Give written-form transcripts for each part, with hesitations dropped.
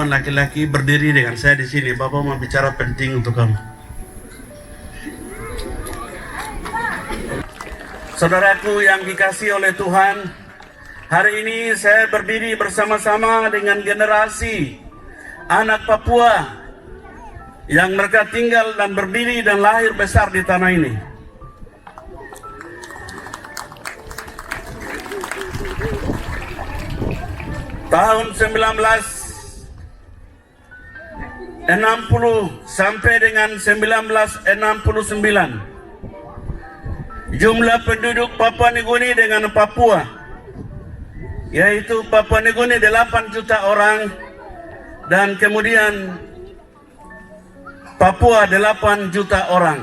perempuan laki-laki berdiri dengan saya di sini. Bapak mau bicara penting untuk kamu. Saudaraku yang dikasihi oleh Tuhan, hari ini saya berdiri bersama-sama dengan generasi anak Papua yang mereka tinggal dan berdiri dan lahir besar di tanah ini. Tahun 1960 sampai dengan 1969, jumlah penduduk Papua Nugini dengan Papua, yaitu Papua Nugini 8 juta orang, dan kemudian Papua 8 juta orang.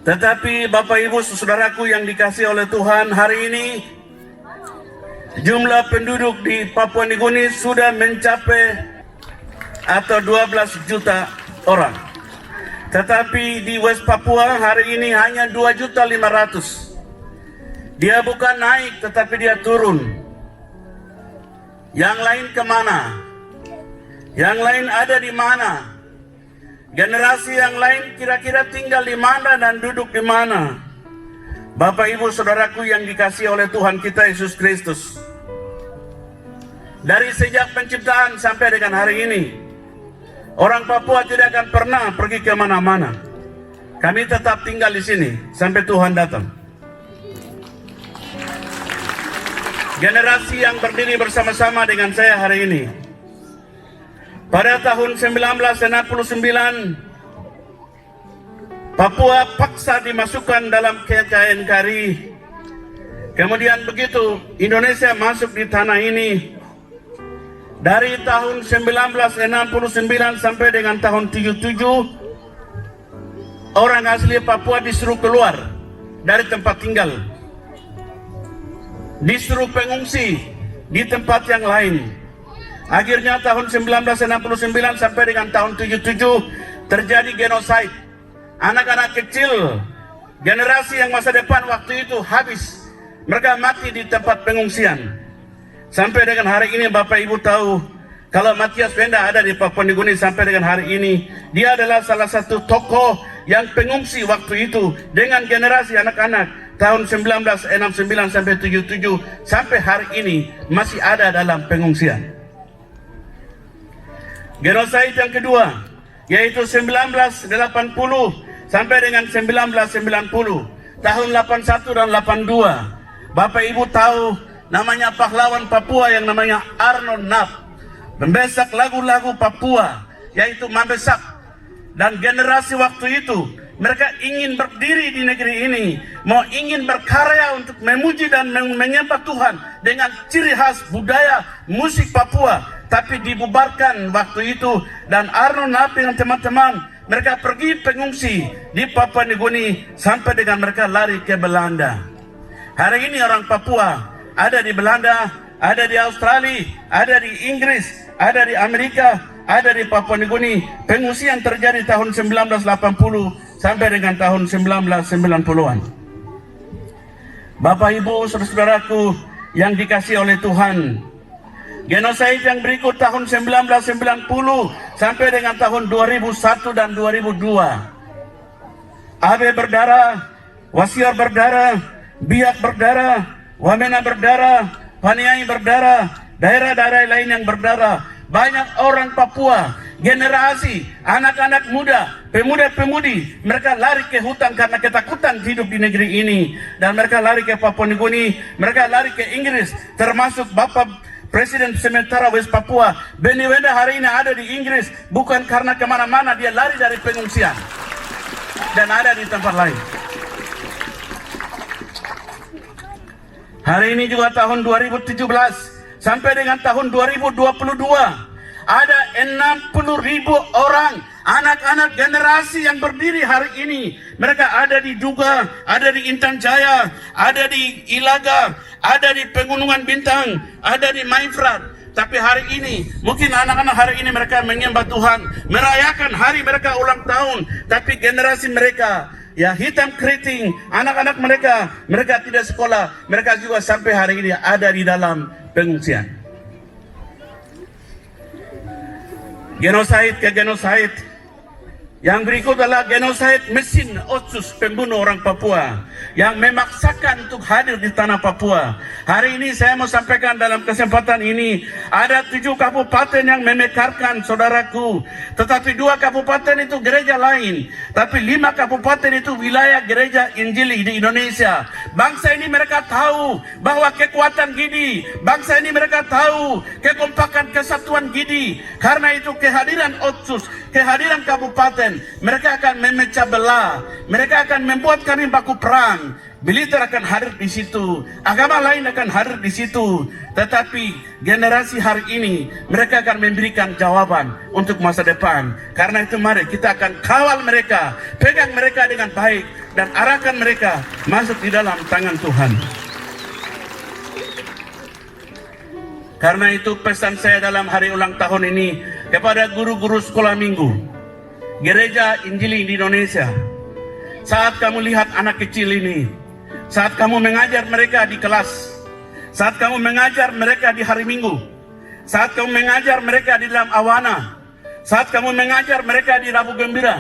Tetapi Bapak Ibu saudaraku yang dikasihi oleh Tuhan, hari ini jumlah penduduk di Papua Nugini sudah mencapai atau 12 juta orang. Tetapi di West Papua hari ini hanya 2.500.000. Dia bukan naik tetapi dia turun. Yang lain kemana? Yang lain ada di mana? Generasi yang lain kira-kira tinggal di mana dan duduk di mana? Bapak Ibu saudaraku yang dikasihi oleh Tuhan kita Yesus Kristus, dari sejak penciptaan sampai dengan hari ini, orang Papua tidak akan pernah pergi ke mana-mana. Kami tetap tinggal di sini sampai Tuhan datang. Generasi yang berdiri bersama-sama dengan saya hari ini, pada tahun 1969, Papua paksa dimasukkan dalam KKNKRI. Kemudian begitu Indonesia masuk di tanah ini, dari tahun 1969 sampai dengan tahun 77, orang asli Papua disuruh keluar dari tempat tinggal, disuruh pengungsi di tempat yang lain. Akhirnya tahun 1969 sampai dengan tahun 77 terjadi genosid. Anak-anak kecil, generasi yang masa depan waktu itu habis. Mereka mati di tempat pengungsian. Sampai dengan hari ini Bapak Ibu tahu, kalau Matias Venda ada di Papua Nugini sampai dengan hari ini, dia adalah salah satu tokoh yang pengungsi waktu itu dengan generasi anak-anak tahun 1969 sampai 77 sampai hari ini masih ada dalam pengungsian. Genosid yang kedua, yaitu 1980 sampai dengan 1990, tahun 81 dan 82. Bapak Ibu tahu namanya pahlawan Papua yang namanya Arnold Nap, membesak lagu-lagu Papua, yaitu Mambesak. Dan generasi waktu itu, mereka ingin berdiri di negeri ini, mau ingin berkarya untuk memuji dan menyembah Tuhan dengan ciri khas budaya musik Papua. Tapi dibubarkan waktu itu, dan Arnold Nap dengan teman-teman mereka pergi pengungsi di Papua Nugini sampai dengan mereka lari ke Belanda. Hari ini orang Papua ada di Belanda, ada di Australia, ada di Inggris, ada di Amerika, ada di Papua Nugini. Pengungsian terjadi tahun 1980 sampai dengan tahun 1990-an. Bapak Ibu saudara-saudaraku yang dikasihi oleh Tuhan, genosid yang berikut tahun 1990 sampai dengan tahun 2001 dan 2002. Abe berdarah, Wasior berdarah, Biak berdarah, Wamena berdarah, Paniai berdarah, daerah-daerah lain yang berdarah. Banyak orang Papua, generasi, anak-anak muda, pemuda-pemudi, mereka lari ke hutan karena ketakutan hidup di negeri ini. Dan mereka lari ke Papua Nugini, mereka lari ke Inggris, termasuk Bapak Presiden sementara West Papua, Benny Wenda hari ini ada di Inggris, bukan karena kemana-mana, dia lari dari pengungsian dan ada di tempat lain. Hari ini juga tahun 2017 sampai dengan tahun 2022, ada 60.000 orang anak-anak generasi yang berdiri hari ini. Mereka ada di Duga, ada di Intan Jaya, ada di Ilaga, ada di Pegunungan Bintang, ada di Maifrat. Tapi hari ini, mungkin anak-anak hari ini mereka menyembah Tuhan, merayakan hari mereka ulang tahun. Tapi generasi mereka, ya hitam keriting, anak-anak mereka tidak sekolah. Mereka juga sampai hari ini ada di dalam pengungsian. Genosid ke genosid. Yang berikut adalah genosid mesin otsus pembunuh orang Papua yang memaksakan untuk hadir di tanah Papua. Hari ini saya mau sampaikan dalam kesempatan ini, ada 7 kabupaten yang memekarkan saudaraku, tetapi 2 kabupaten itu gereja lain, tapi 5 kabupaten itu wilayah gereja Injili di Indonesia. Bangsa ini mereka tahu bahwa kekuatan Gidi, bangsa ini mereka tahu kekompakan kesatuan Gidi. Karena itu kehadiran otsus, kehadiran kabupaten, mereka akan memecah belah, mereka akan membuat kami baku perang. Militer akan hadir di situ, agama lain akan hadir di situ, tetapi generasi hari ini mereka akan memberikan jawaban untuk masa depan. Karena itu mari kita akan kawal mereka, pegang mereka dengan baik dan arahkan mereka masuk di dalam tangan Tuhan. Karena itu pesan saya dalam hari ulang tahun ini kepada guru-guru sekolah minggu Gereja Injili di Indonesia. Saat kamu lihat anak kecil ini, saat kamu mengajar mereka di kelas, saat kamu mengajar mereka di hari Minggu, saat kamu mengajar mereka di dalam awana, saat kamu mengajar mereka di Rabu Gembira,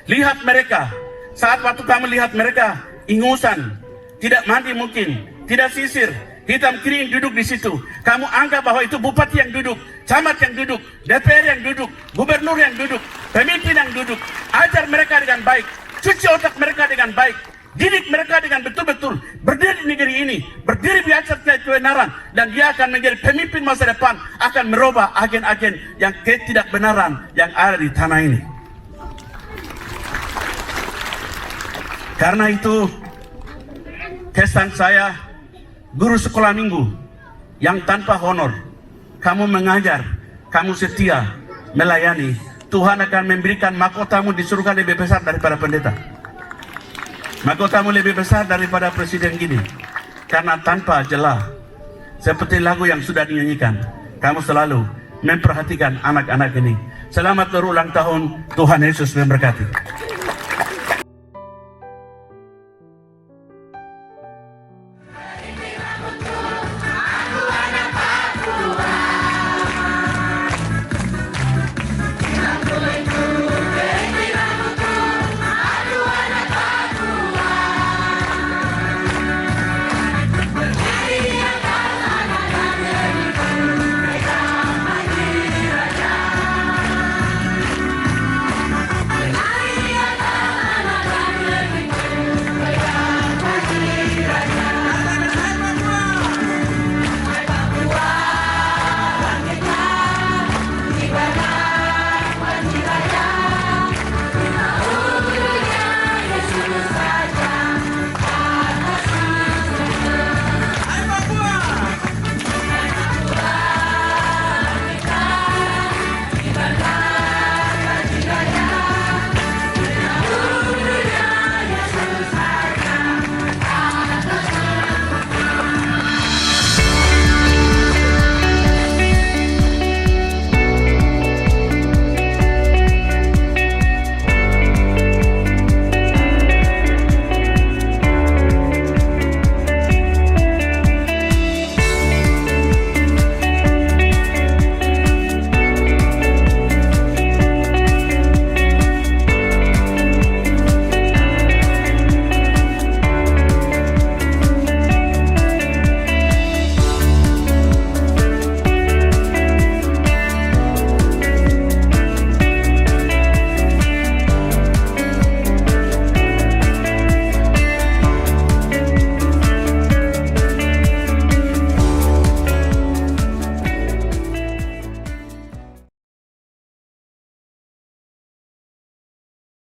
lihat mereka. Saat waktu kamu lihat mereka ingusan, tidak mandi mungkin, tidak sisir, hitam kering duduk di situ. Kamu anggap bahwa itu bupati yang duduk, camat yang duduk, DPR yang duduk, gubernur yang duduk, pemimpin yang duduk. Ajar mereka dengan baik, cuci otak mereka dengan baik, didik mereka dengan betul-betul berdiri di negeri ini, berdiri di atas kebenaran, dan dia akan menjadi pemimpin masa depan, akan merubah agen-agen yang ketidakbenaran yang ada di tanah ini. Karena itu kesan saya, guru sekolah minggu yang tanpa honor, kamu mengajar, kamu setia melayani, Tuhan akan memberikan mahkotamu di surga lebih besar daripada pendeta. Mahkotamu lebih besar daripada presiden gini. Karena tanpa jelah, seperti lagu yang sudah dinyanyikan, kamu selalu memperhatikan anak-anak ini. Selamat berulang tahun, Tuhan Yesus memberkati.